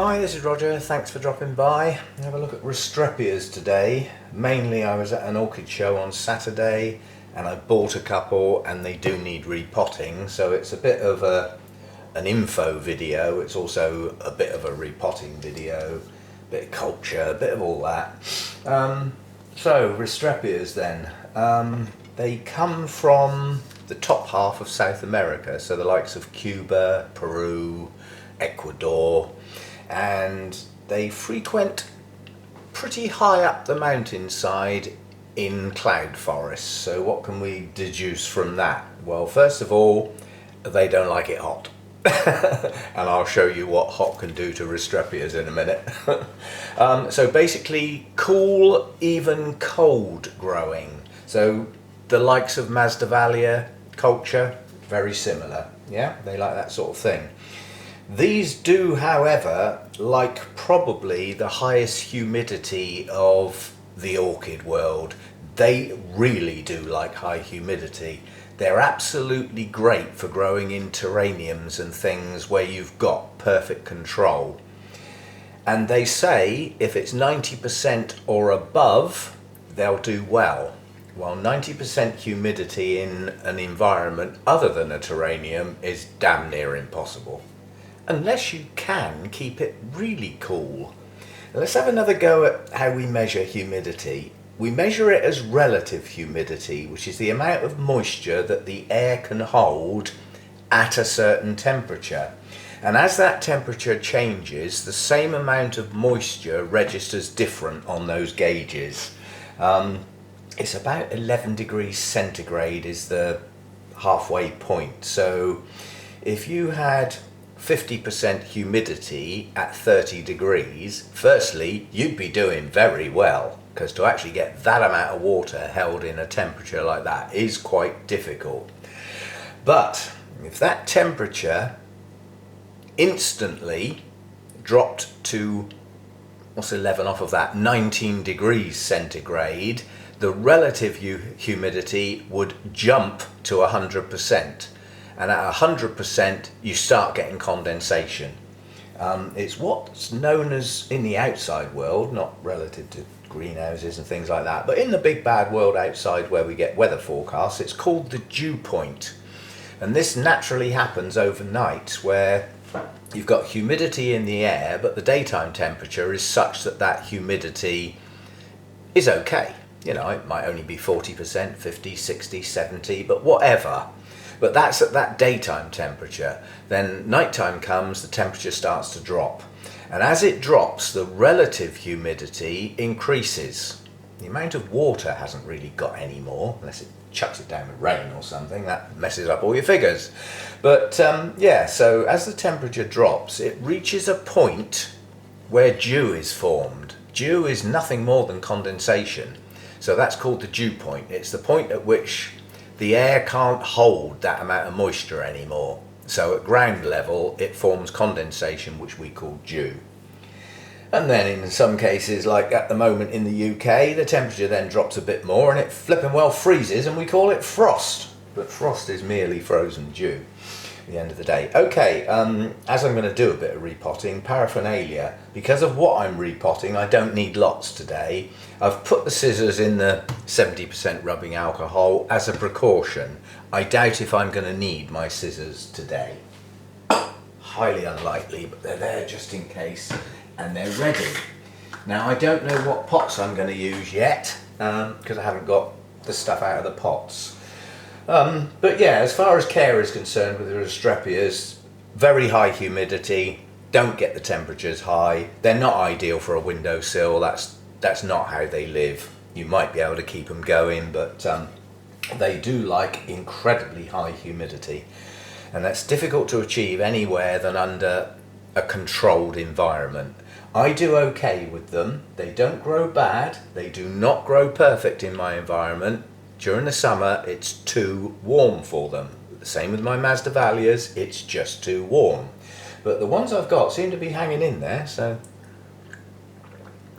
Hi, this is Roger. Thanks for dropping by. Have a look at Restrepias today. Mainly I was at an orchid show on Saturday and I bought a couple and they do need repotting, so it's a bit of an info video. It's also a bit of a repotting video, a bit of culture, a bit of all that. So Restrepias then. They come from the top half of South America, so the likes of Cuba, Peru, Ecuador, and they frequent pretty high up the mountainside in cloud forests. So what can we deduce from that? Well, first of all, they don't like it hot. And I'll show you what hot can do to Restrepias in a minute. So basically cool, even cold growing. So the likes of Masdevallia culture, very similar. Yeah, they like that sort of thing. These do, however, like probably the highest humidity of the orchid world. They really do like high humidity. They're absolutely great for growing in terrariums and things where you've got perfect control. And they say if it's 90% or above, they'll do well. Well, 90% humidity in an environment other than a terrarium is damn near impossible. Unless you can keep it really cool. Let's have another go at how we measure humidity. We measure it as relative humidity, which is the amount of moisture that the air can hold at a certain temperature. And as that temperature changes, the same amount of moisture registers different on those gauges. It's about 11 degrees centigrade is the halfway point. So if you had 50% humidity at 30 degrees, firstly, you'd be doing very well, because to actually get that amount of water held in a temperature like that is quite difficult. But if that temperature instantly dropped to, what's 11 off of that, 19 degrees centigrade, the relative humidity would jump to 100%. And at 100% you start getting condensation. It's what's known as, in the outside world, not relative to greenhouses and things like that, but in the big bad world outside where we get weather forecasts, it's called the dew point. And this naturally happens overnight, where you've got humidity in the air, but the daytime temperature is such that that humidity is okay. You know, it might only be 40%, 50, 60, 70, but whatever. But that's at that daytime temperature. Then nighttime comes, the temperature starts to drop. And as it drops, the relative humidity increases. The amount of water hasn't really got any more, unless it chucks it down with rain or something. That messes up all your figures. But yeah, so as the temperature drops, it reaches a point where dew is formed. Dew is nothing more than condensation. So that's called the dew point. It's the point at which the air can't hold that amount of moisture anymore. So at ground level, it forms condensation, which we call dew. And then in some cases, like at the moment in the UK, the temperature then drops a bit more and it flipping well freezes, and we call it frost. But frost is merely frozen dew at the end of the day. Okay, as I'm going to do a bit of repotting, paraphernalia, because of what I'm repotting, I don't need lots today. I've put the scissors in the 70% rubbing alcohol as a precaution. I doubt if I'm going to need my scissors today. Highly unlikely, but they're there just in case, and they're ready. Now I don't know what pots I'm going to use yet, because I haven't got the stuff out of the pots. But yeah, as far as care is concerned with the Restrepias, very high humidity, don't get the temperatures high. They're not ideal for a windowsill, that's not how they live. You might be able to keep them going, but they do like incredibly high humidity. And that's difficult to achieve anywhere than under a controlled environment. I do okay with them. They don't grow bad. They do not grow perfect in my environment. During the summer, it's too warm for them. The same with my Masdevallias, it's just too warm. But the ones I've got seem to be hanging in there, so.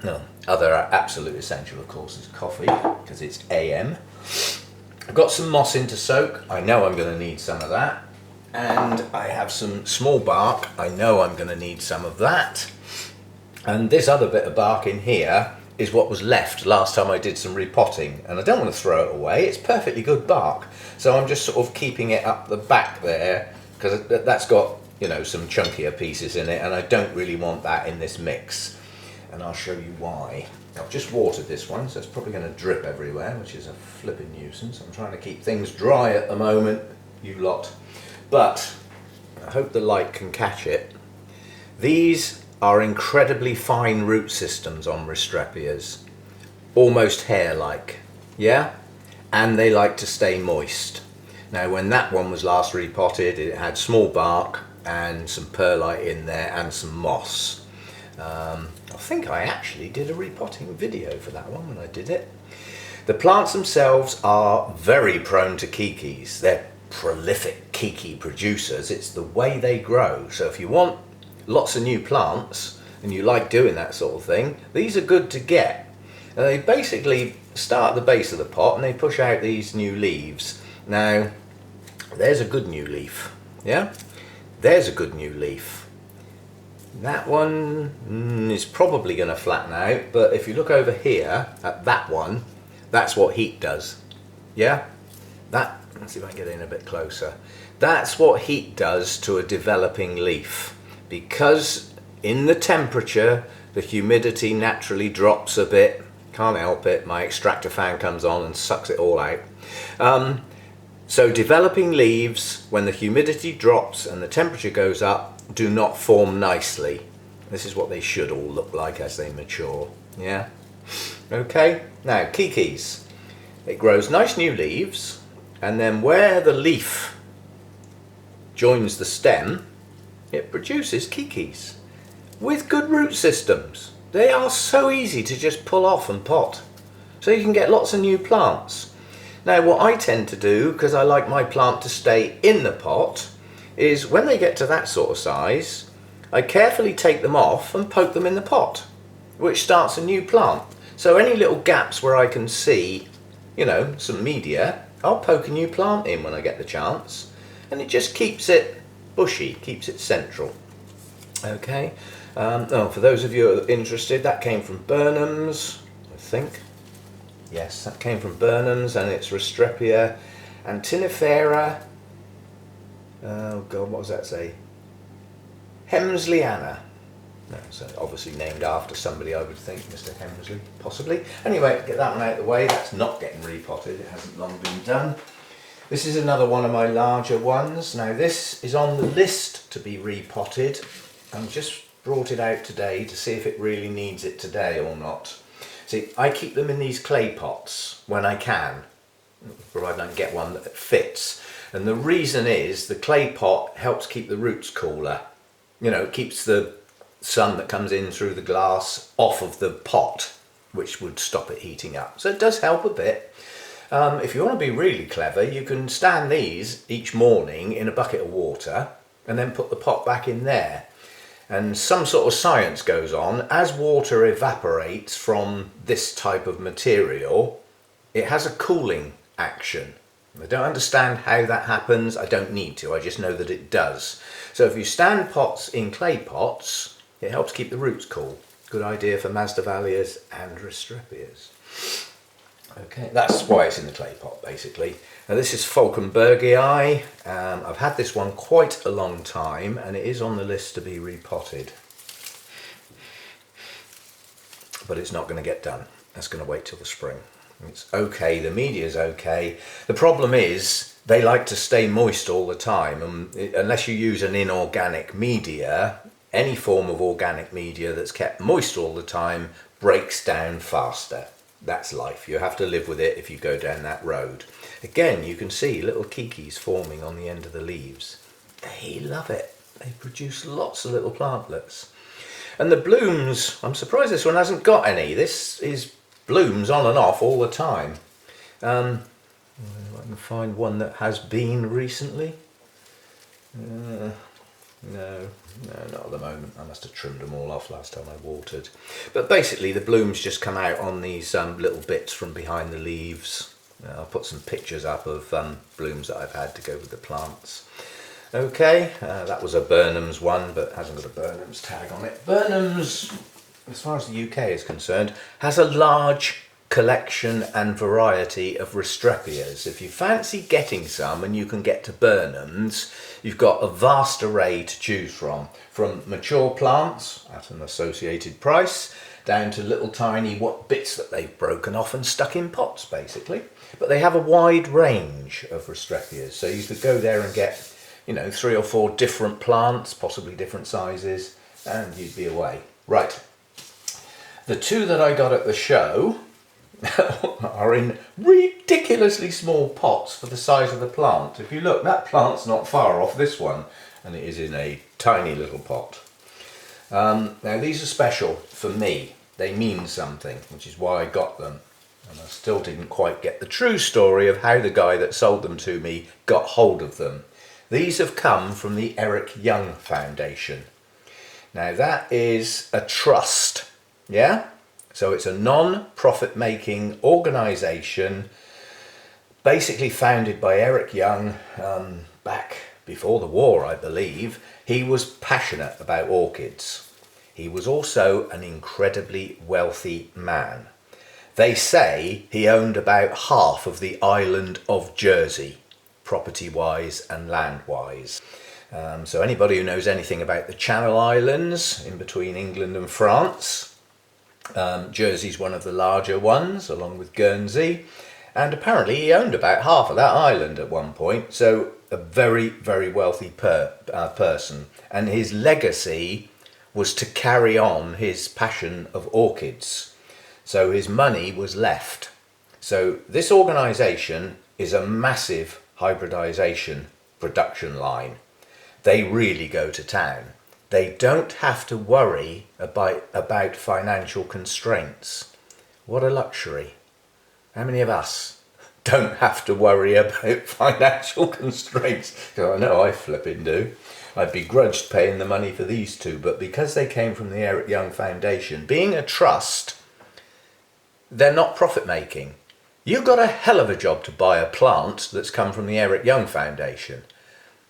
No, other absolute essential, of course, is coffee, because it's AM. I've got some moss in to soak. I know I'm going to need some of that. And I have some small bark. I know I'm going to need some of that. And this other bit of bark in here is what was left last time I did some repotting, and I don't want to throw it away. It's perfectly good bark, so I'm just sort of keeping it up the back there because that's got, you know, some chunkier pieces in it, and I don't really want that in this mix, and I'll show you why. I've just watered this one, so it's probably going to drip everywhere, which is a flipping nuisance. I'm trying to keep things dry at the moment, you lot, but I hope the light can catch it. These are incredibly fine root systems on Restrepias, almost hair-like, yeah? And they like to stay moist. Now, when that one was last repotted, it had small bark and some perlite in there and some moss. I think I actually did a repotting video for that one when I did it. The plants themselves are very prone to kikis. They're prolific kiki producers. It's the way they grow. So if you want lots of new plants and you like doing that sort of thing, these are good to get. They basically start at the base of the pot and they push out these new leaves. Now, there's a good new leaf, yeah? There's a good new leaf. That one is probably going to flatten out, but if you look over here at that one, that's what heat does, yeah? Let's see if I can get in a bit closer. That's what heat does to a developing leaf. Because in the temperature, the humidity naturally drops a bit. Can't help it, my extractor fan comes on and sucks it all out. So developing leaves, when the humidity drops and the temperature goes up, do not form nicely. This is what they should all look like as they mature, yeah? Okay, now kikis. It grows nice new leaves, and then where the leaf joins the stem, it produces kikis with good root systems. They are so easy to just pull off and pot, so you can get lots of new plants. Now, what I tend to do, because I like my plant to stay in the pot, is when they get to that sort of size, I carefully take them off and poke them in the pot, which starts a new plant. So any little gaps where I can see, you know, some media, I'll poke a new plant in when I get the chance, and it just keeps it bushy, keeps it central. Okay, for those of you who are interested, that came from Burnham's, I think. Yes, that came from Burnham's, and it's Restrepia antinifera. Oh God, what does that say? Hemsleyana. No, so obviously named after somebody, I would think, Mr. Hemsley, possibly. Anyway, get that one out of the way. That's not getting repotted. It hasn't long been done. This is another one of my larger ones. Now this is on the list to be repotted. I've just brought it out today to see if it really needs it today or not. See, I keep them in these clay pots when I can, provided I can get one that fits. And the reason is the clay pot helps keep the roots cooler. You know, it keeps the sun that comes in through the glass off of the pot, which would stop it heating up. So it does help a bit. If you want to be really clever, you can stand these each morning in a bucket of water and then put the pot back in there. And some sort of science goes on. As water evaporates from this type of material, it has a cooling action. I don't understand how that happens. I don't need to. I just know that it does. So if you stand pots in clay pots, it helps keep the roots cool. Good idea for Masdevallias and Restrepias. Okay, that's why it's in the clay pot, basically. Now this is Falkenbergii. I've had this one quite a long time, and it is on the list to be repotted. But it's not going to get done. That's going to wait till the spring. It's okay, the media is okay. The problem is they like to stay moist all the time, and unless you use an inorganic media, any form of organic media that's kept moist all the time breaks down faster. That's life. You have to live with it if you go down that road. Again, you can see little kikis forming on the end of the leaves. They love it. They produce lots of little plantlets. And the blooms, I'm surprised this one hasn't got any. This is blooms on and off all the time. I can find one that has been recently. No, not at the moment. I must have trimmed them all off last time I watered. But basically the blooms just come out on these little bits from behind the leaves. I'll put some pictures up of blooms that I've had to go with the plants. Okay, that was a Burnham's one, but hasn't got a Burnham's tag on it. Burnham's as far as the UK is concerned, has a large collection and variety of Restrepias. If you fancy getting some, and you can get to Burnham's, you've got a vast array to choose from mature plants at an associated price, down to little tiny bits that they've broken off and stuck in pots, basically. But they have a wide range of Restrepias, so you could go there and get, 3 or 4 different plants, possibly different sizes, and you'd be away. Right, the 2 that I got at the show are in ridiculously small pots for the size of the plant. If you look, that plant's not far off this one, and it is in a tiny little pot. Now these are special for me. They mean something, which is why I got them. And I still didn't quite get the true story of how the guy that sold them to me got hold of them. These have come from the Eric Young Foundation. Now that is a trust, yeah? So it's a non-profit making organisation, basically founded by Eric Young back before the war, I believe. He was passionate about orchids. He was also an incredibly wealthy man. They say he owned about half of the island of Jersey, property-wise and land-wise. So anybody who knows anything about the Channel Islands in between England and France, Jersey's one of the larger ones, along with Guernsey, and apparently he owned about half of that island at one point, so a very, very wealthy person. And his legacy was to carry on his passion of orchids, so his money was left. So this organisation is a massive hybridisation production line. They really go to town. They don't have to worry about financial constraints. What a luxury. How many of us don't have to worry about financial constraints? I know I flipping do. I begrudged paying the money for these 2, but because they came from the Eric Young Foundation, being a trust, they're not profit making. You've got a hell of a job to buy a plant that's come from the Eric Young Foundation.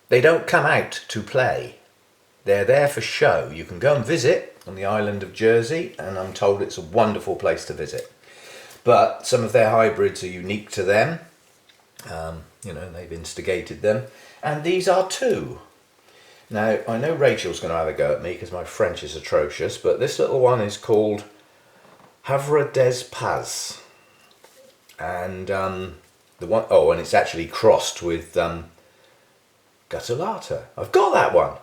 They don't come out to play. They're there for show. You can go and visit on the island of Jersey, and I'm told it's a wonderful place to visit. But some of their hybrids are unique to them. They've instigated them. And these are 2. Now, I know Rachel's going to have a go at me because my French is atrocious, but this little one is called Havre des Paz. And and it's actually crossed with Gutulata. I've got that one.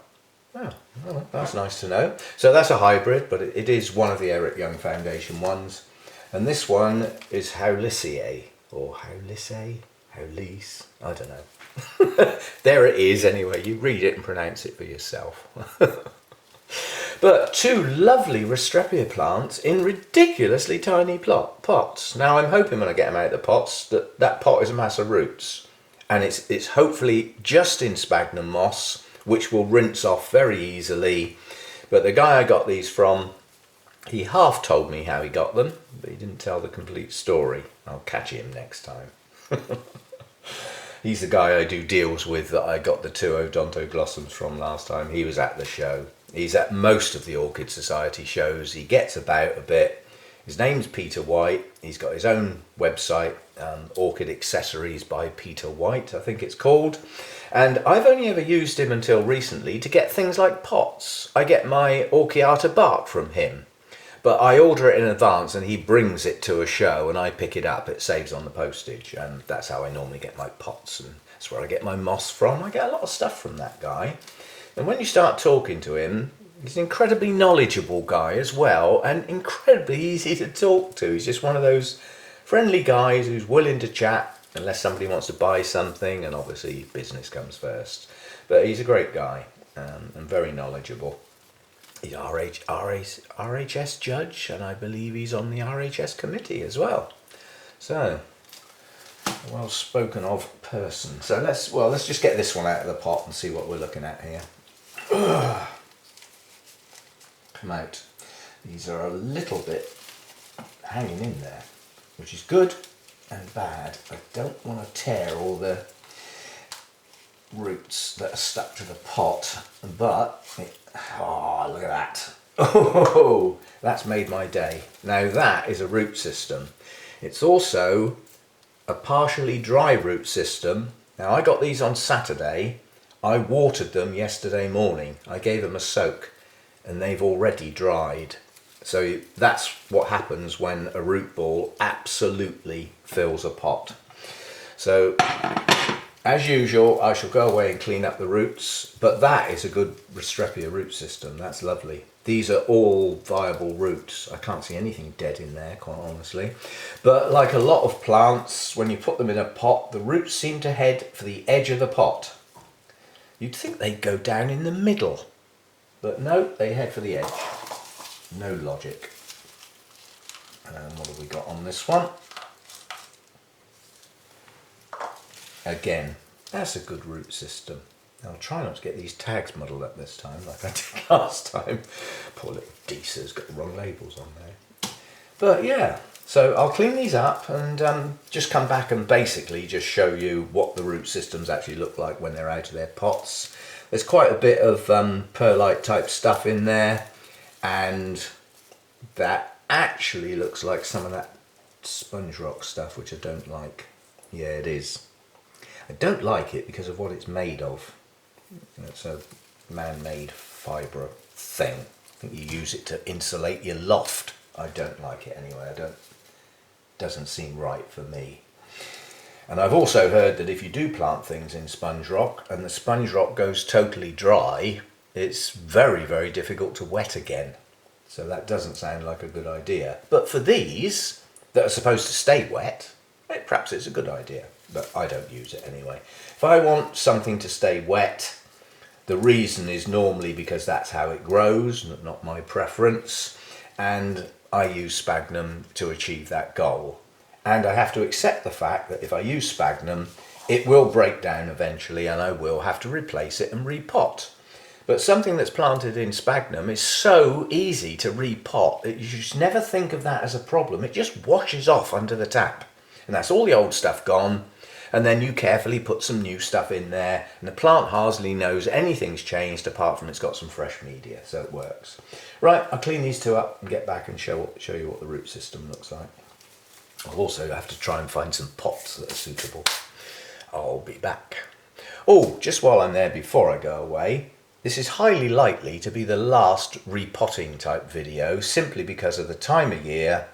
Oh, well, that's nice to know. So that's a hybrid, but it is one of the Eric Young Foundation ones. And this one is Haulissier, or Haulis, I don't know. There it is anyway, you read it and pronounce it for yourself. But 2 lovely Restrepia plants in ridiculously tiny pots. Now I'm hoping when I get them out of the pots that pot is a mass of roots. And it's hopefully just in sphagnum moss, which will rinse off very easily. But the guy I got these from, he half told me how he got them, but he didn't tell the complete story. I'll catch him next time. He's the guy I do deals with that I got the 2 Odontoglossums from last time. He was at the show. He's at most of the Orchid Society shows. He gets about a bit. His name's Peter White. He's got his own website, Orchid Accessories by Peter White, I think it's called. And I've only ever used him until recently to get things like pots. I get my Orchiata bark from him, but I order it in advance and he brings it to a show and I pick it up. It saves on the postage, and that's how I normally get my pots, and that's where I get my moss from. I get a lot of stuff from that guy. And when you start talking to him, he's an incredibly knowledgeable guy as well, and incredibly easy to talk to. He's just one of those friendly guys who's willing to chat unless somebody wants to buy something, and obviously business comes first. But he's a great guy and very knowledgeable. He's RHS judge, and I believe he's on the RHS committee as well. So, a well spoken of person. So let's just get this one out of the pot and see what we're looking at here. Come out. These are a little bit hanging in there, which is good and bad. I don't want to tear all the roots that are stuck to the pot, but oh, look at that. Oh, that's made my day. Now that is a root system. It's also a partially dry root system. Now I got these on Saturday. I watered them yesterday morning. I gave them a soak and they've already dried. So that's what happens when a root ball absolutely fills a pot. So as usual, I shall go away and clean up the roots, but that is a good Restrepia root system. That's lovely. These are all viable roots. I can't see anything dead in there, quite honestly. But like a lot of plants, when you put them in a pot, the roots seem to head for the edge of the pot. You'd think they'd go down in the middle, but no, they head for the edge. No logic. And what have we got on this one? Again, that's a good root system. I'll try not to get these tags muddled up this time like I did last time. Poor little Deesa's got the wrong labels on there. But yeah, so I'll clean these up and just come back and basically just show you what the root systems actually look like when they're out of their pots. There's quite a bit of perlite type stuff in there, and that actually looks like some of that sponge rock stuff, which I don't like. Yeah, it is. I don't like it because of what it's made of. It's a man-made fibre thing. I think you use it to insulate your loft. I don't like it anyway. Doesn't seem right for me. And I've also heard that if you do plant things in sponge rock and the sponge rock goes totally dry, it's very, very difficult to wet again. So that doesn't sound like a good idea. But for these that are supposed to stay wet, perhaps it's a good idea. But I don't use it anyway. If I want something to stay wet, the reason is normally because that's how it grows, not my preference. And I use sphagnum to achieve that goal. And I have to accept the fact that if I use sphagnum, it will break down eventually and I will have to replace it and repot. But something that's planted in sphagnum is so easy to repot. You just never think of that as a problem. It just washes off under the tap. And that's all the old stuff gone. And then you carefully put some new stuff in there. And the plant hardly knows anything's changed apart from it's got some fresh media. So it works. Right, I'll clean these two up and get back and show you what the root system looks like. I'll also have to try and find some pots that are suitable. I'll be back. Oh, just while I'm there before I go away, this is highly likely to be the last repotting type video simply because of the time of year.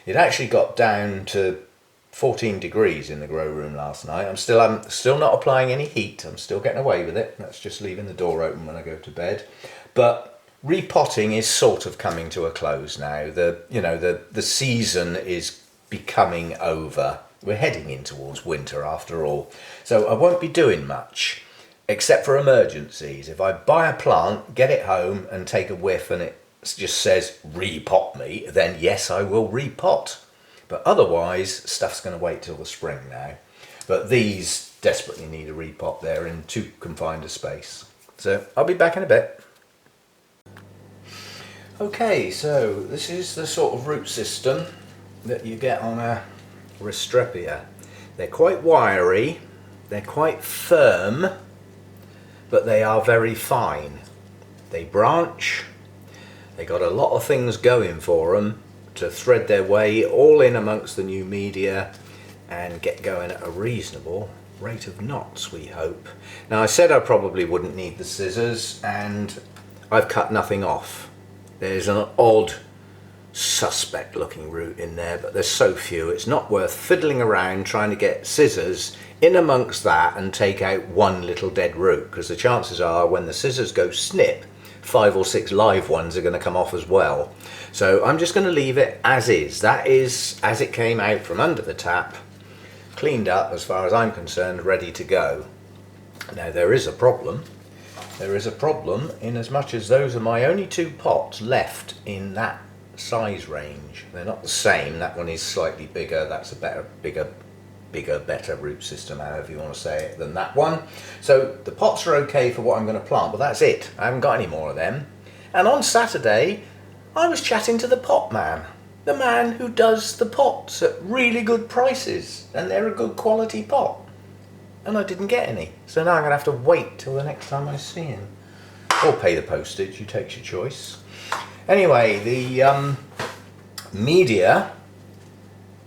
It actually got down to 14 degrees in the grow room last night. I'm still not applying any heat. I'm still getting away with it. That's just leaving the door open when I go to bed. But repotting is sort of coming to a close now. The season is becoming over. We're heading in towards winter after all. So I won't be doing much except for emergencies. If I buy a plant, get it home and take a whiff and it just says repot me, then yes, I will repot. But otherwise, stuff's going to wait till the spring now. But these desperately need a repot. They're in too confined a space. So I'll be back in a bit. Okay, so this is the sort of root system that you get on a Restrepia. They're quite wiry, they're quite firm, but they are very fine. They branch, they got a lot of things going for them to thread their way all in amongst the new media and get going at a reasonable rate of knots, we hope. Now I said I probably wouldn't need the scissors and I've cut nothing off. There's an odd suspect looking root in there, but there's so few it's not worth fiddling around trying to get scissors in amongst that and take out one little dead root, because the chances are when the scissors go snip, 5 or 6 live ones are going to come off as well. So I'm just going to leave it as is. That is as it came out from under the tap, cleaned up as far as I'm concerned, ready to go. Now there is a problem. There is a problem in as much as those are my only 2 pots left in that size range. They're not the same. That one is slightly bigger. That's a bigger, better root system, however you want to say it, than that one. So the pots are okay for what I'm going to plant, but that's it. I haven't got any more of them. And on Saturday, I was chatting to the pot man, the man who does the pots at really good prices, and they're a good quality pot. And I didn't get any. So now I'm going to have to wait till the next time I see him. Or pay the postage, you take your choice. Anyway, the media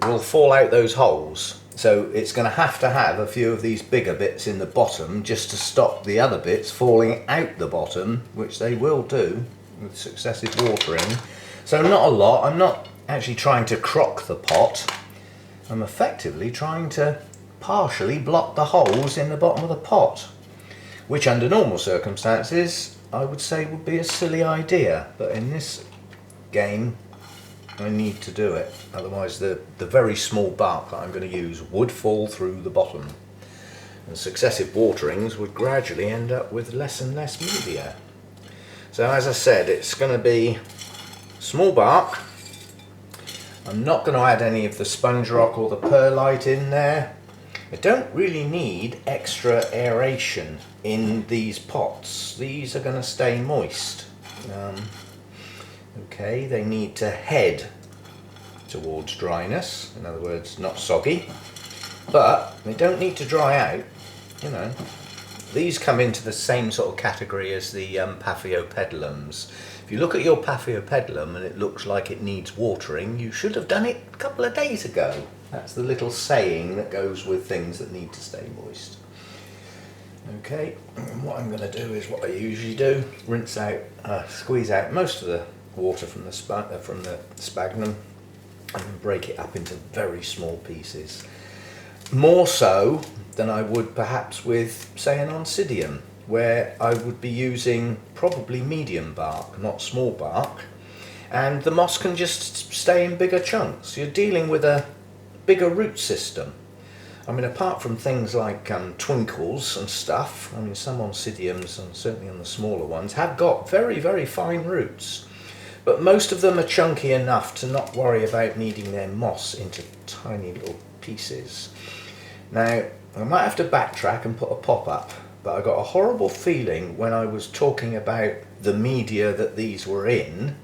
will fall out those holes, so it's going to have a few of these bigger bits in the bottom just to stop the other bits falling out the bottom, which they will do with successive watering. So not a lot. I'm not actually trying to crock the pot. I'm effectively trying to partially block the holes in the bottom of the pot, which under normal circumstances I would say would be a silly idea, but in this game I need to do it, otherwise the very small bark that I'm going to use would fall through the bottom, and successive waterings would gradually end up with less and less media. So as I said, it's going to be small bark. I'm not going to add any of the sponge rock or the perlite in there. I don't really need extra aeration in these pots. These are going to stay moist. Okay, they need to head towards dryness, in other words, not soggy, but they don't need to dry out, you know. These come into the same sort of category as the Paphiopedilums. If you look at your Paphiopedilum and it looks like it needs watering, you should have done it a couple of days ago. That's the little saying that goes with things that need to stay moist. Okay, and what I'm going to do is what I usually do: rinse out, squeeze out most of the water from the sphagnum, and then break it up into very small pieces. More so than I would perhaps with, say, an Oncidium, where I would be using probably medium bark, not small bark, and the moss can just stay in bigger chunks. You're dealing with a bigger root system. I mean, apart from things like twinkles and stuff, I mean, some Oncidiums, and certainly on the smaller ones, have got very, very fine roots. But most of them are chunky enough to not worry about needing their moss into tiny little pieces. Now, I might have to backtrack and put a pop-up, but I got a horrible feeling when I was talking about the media that these were in,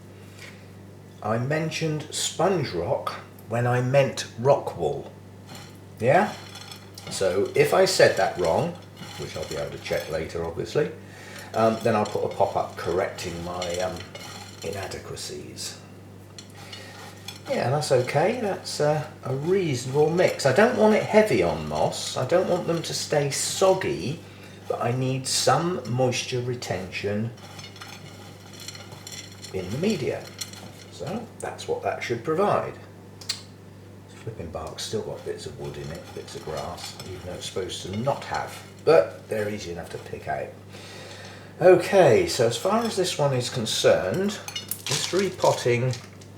I mentioned sponge rock when I meant rock wool. Yeah? So if I said that wrong, which I'll be able to check later obviously, then I'll put a pop-up correcting my inadequacies. Yeah, that's okay. That's a reasonable mix. I don't want it heavy on moss. I don't want them to stay soggy, but I need some moisture retention in the media. So that's what that should provide. Flipping bark's still got bits of wood in it, bits of grass, even though it's supposed to not have, but they're easy enough to pick out. Okay, so as far as this one is concerned, this repotting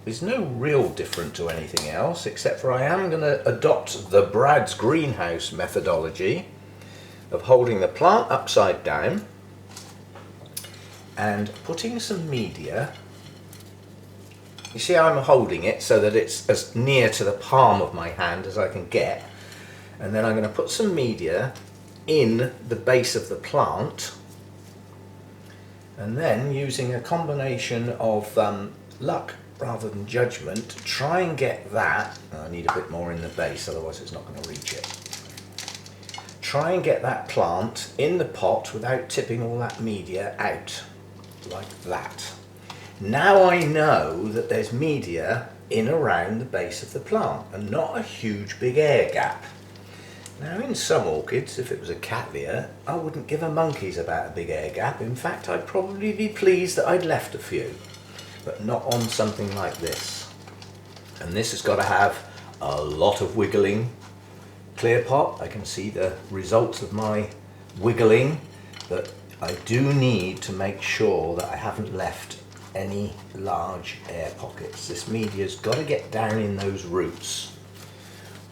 is no real different to anything else, except for I am going to adopt the Brad's greenhouse methodology of holding the plant upside down and putting some media. You see how I'm holding it so that it's as near to the palm of my hand as I can get, and then I'm going to put some media in the base of the plant, and then using a combination of luck rather than judgment, try and get that. I need a bit more in the base, otherwise it's not going to reach it. Try and get that plant in the pot without tipping all that media out, like that. Now I know that there's media in around the base of the plant and not a huge big air gap. Now in some orchids, if it was a Cattleya, I wouldn't give a monkeys about a big air gap. In fact, I'd probably be pleased that I'd left a few, but not on something like this. And this has got to have a lot of wiggling. Clear pot, I can see the results of my wiggling, but I do need to make sure that I haven't left any large air pockets. This media's got to get down in those roots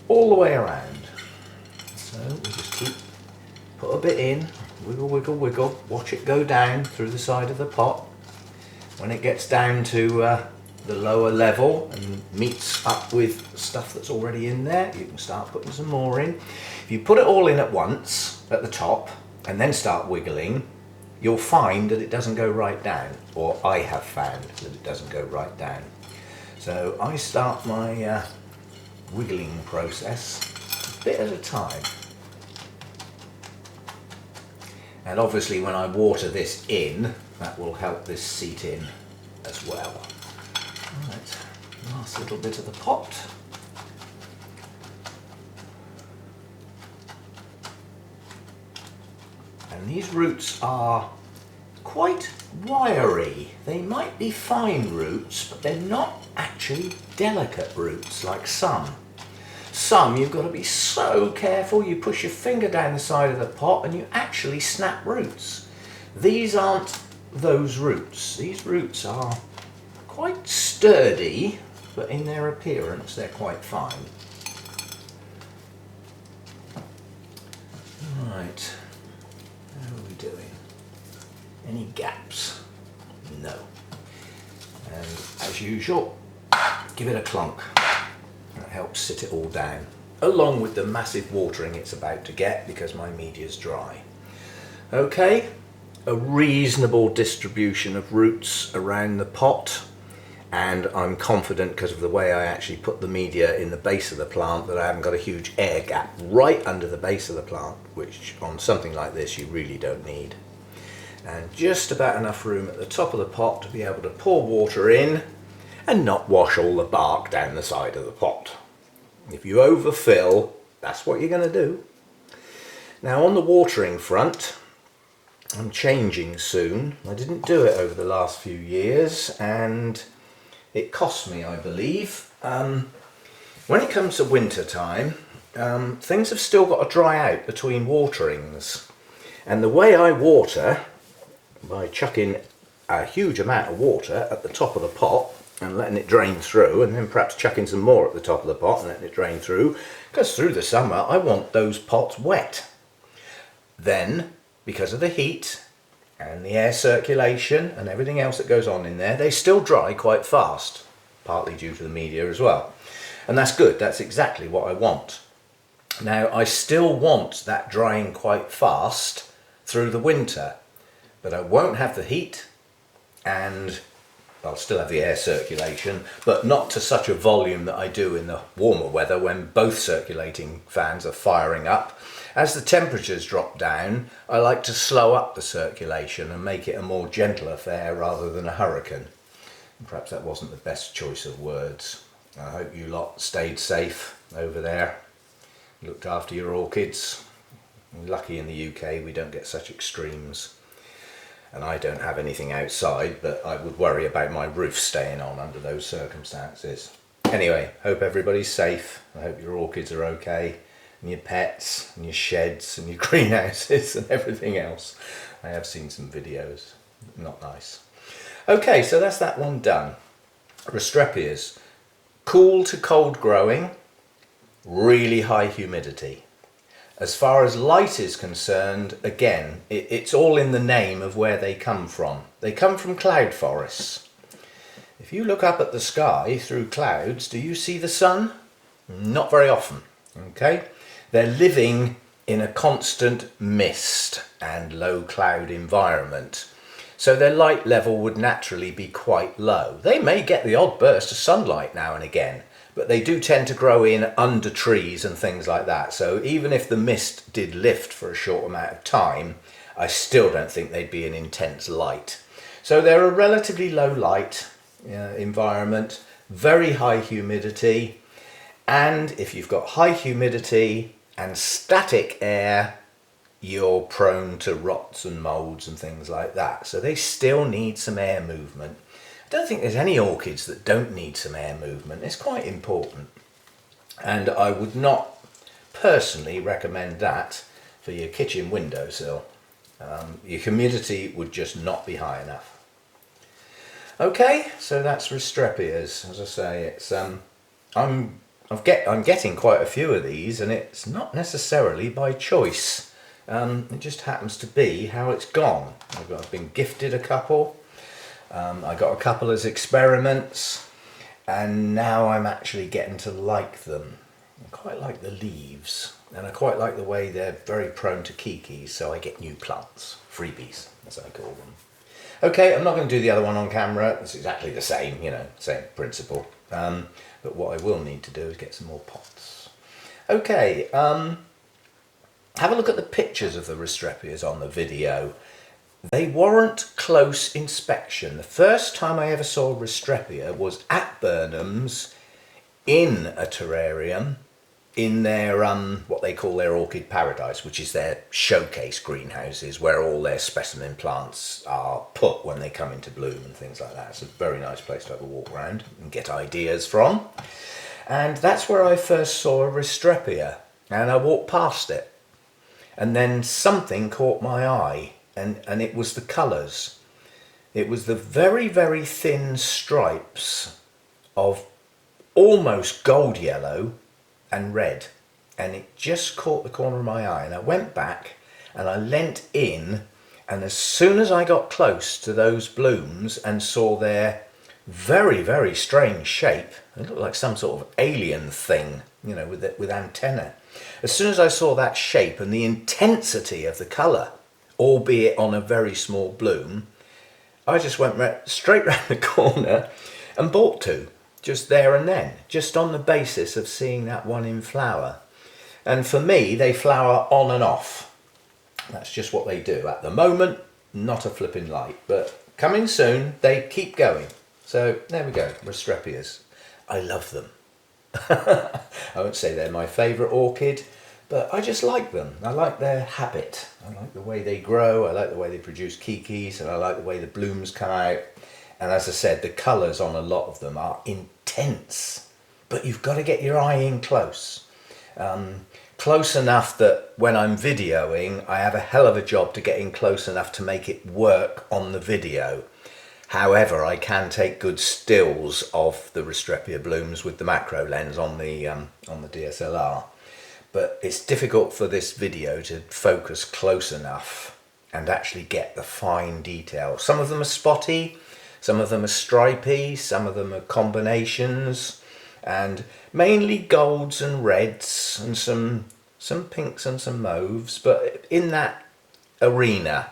all the way around. So we just put a bit in, wiggle, wiggle, wiggle, watch it go down through the side of the pot. When it gets down to the lower level and meets up with stuff that's already in there, you can start putting some more in. If you put it all in at once at the top and then start wiggling, you'll find that it doesn't go right down, or I have found that it doesn't go right down. So I start my wiggling process a bit at a time. And obviously when I water this in, that will help this seat in as well. Right, last little bit of the pot. And these roots are quite wiry. They might be fine roots, but they're not actually delicate roots like some. Some you've got to be so careful, you push your finger down the side of the pot and you actually snap roots. These aren't those roots. These roots are quite sturdy, but in their appearance they're quite fine. Right, how are we doing? Any gaps? No. And as usual, give it a clunk. That helps sit it all down, along with the massive watering it's about to get because my media's dry. Okay, a reasonable distribution of roots around the pot, and I'm confident because of the way I actually put the media in the base of the plant that I haven't got a huge air gap right under the base of the plant, which on something like this you really don't need. And just about enough room at the top of the pot to be able to pour water in and not wash all the bark down the side of the pot. If you overfill, that's what you're going to do. Now on the watering front, I'm changing soon. I didn't do it over the last few years and it cost me, I believe. When it comes to winter time, things have still got to dry out between waterings. And the way I water, by chucking a huge amount of water at the top of the pot and letting it drain through, and then perhaps chucking some more at the top of the pot and letting it drain through, because through the summer I want those pots wet. Then, because of the heat and the air circulation and everything else that goes on in there, they still dry quite fast, partly due to the media as well. And that's good, that's exactly what I want. Now I still want that drying quite fast through the winter, but I won't have the heat and I'll still have the air circulation, but not to such a volume that I do in the warmer weather when both circulating fans are firing up. As the temperatures drop down, I like to slow up the circulation and make it a more gentle affair rather than a hurricane. Perhaps that wasn't the best choice of words. I hope you lot stayed safe over there, looked after your orchids. Lucky in the UK we don't get such extremes. And I don't have anything outside, but I would worry about my roof staying on under those circumstances. Anyway, hope everybody's safe. I hope your orchids are okay, and your pets, and your sheds, and your greenhouses, and everything else. I have seen some videos. Not nice. Okay, so that's that one done. Restrepias. Cool to cold growing, really high humidity. As far as light is concerned, again, it's all in the name of where they come from. They come from cloud forests. If you look up at the sky through clouds, do you see the sun? Not very often, okay? They're living in a constant mist and low cloud environment. So their light level would naturally be quite low. They may get the odd burst of sunlight now and again, but they do tend to grow in under trees and things like that. So even if the mist did lift for a short amount of time, I still don't think they'd be an intense light. So they're a relatively low light environment, very high humidity, and if you've got high humidity and static air, you're prone to rots and moulds and things like that. So they still need some air movement. I don't think there's any orchids that don't need some air movement. It's quite important. And I would not personally recommend that for your kitchen windowsill. Your humidity would just not be high enough. Okay, so that's Restrepias. As I say, it's I'm getting quite a few of these, and it's not necessarily by choice. It just happens to be how it's gone. I've been gifted a couple. I got a couple as experiments, and now I'm actually getting to like them. I quite like the leaves, and I quite like the way they're very prone to kikis, so I get new plants, freebies as I call them. Okay, I'm not going to do the other one on camera. It's exactly the same, same principle. But what I will need to do is get some more pots. Okay, have a look at the pictures of the Restrepias on the video. They warrant close inspection. The first time I ever saw Restrepia was at Burnham's in a terrarium in their what they call their orchid paradise, which is their showcase greenhouses where all their specimen plants are put when they come into bloom and things like that. It's a very nice place to have a walk around and get ideas from. And that's where I first saw a Restrepia, and I walked past it, and then something caught my eye, and it was the colours. It was the very, very thin stripes of almost gold yellow and red, and it just caught the corner of my eye, and I went back and I leant in, and as soon as I got close to those blooms and saw their very, very strange shape, it looked like some sort of alien thing, you know, with antennae. As soon as I saw that shape and the intensity of the colour, albeit on a very small bloom, I just went straight round the corner and bought two, just there and then, just on the basis of seeing that one in flower. And for me, they flower on and off. That's just what they do. At the moment, not a flipping light, but coming soon, they keep going. So there we go, Restrepias. I love them. I won't say they're my favourite orchid, but I just like them. I like their habit. I like the way they grow, I like the way they produce kikis, and I like the way the blooms come out. And as I said, the colours on a lot of them are intense, but you've got to get your eye in close. Close enough that when I'm videoing, I have a hell of a job to get in close enough to make it work on the video. However, I can take good stills of the Restrepia blooms with the macro lens on the DSLR. But it's difficult for this video to focus close enough and actually get the fine detail. Some of them are spotty, some of them are stripy, some of them are combinations, and mainly golds and reds and some pinks and some mauves, but in that arena.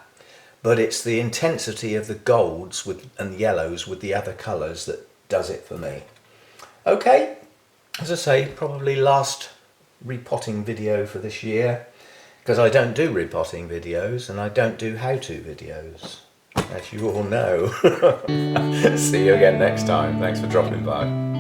But it's the intensity of the golds and yellows with the other colours that does it for me. Okay, as I say, probably last repotting video for this year, because I don't do repotting videos and I don't do how-to videos, as you all know. See you again next time. Thanks for dropping by.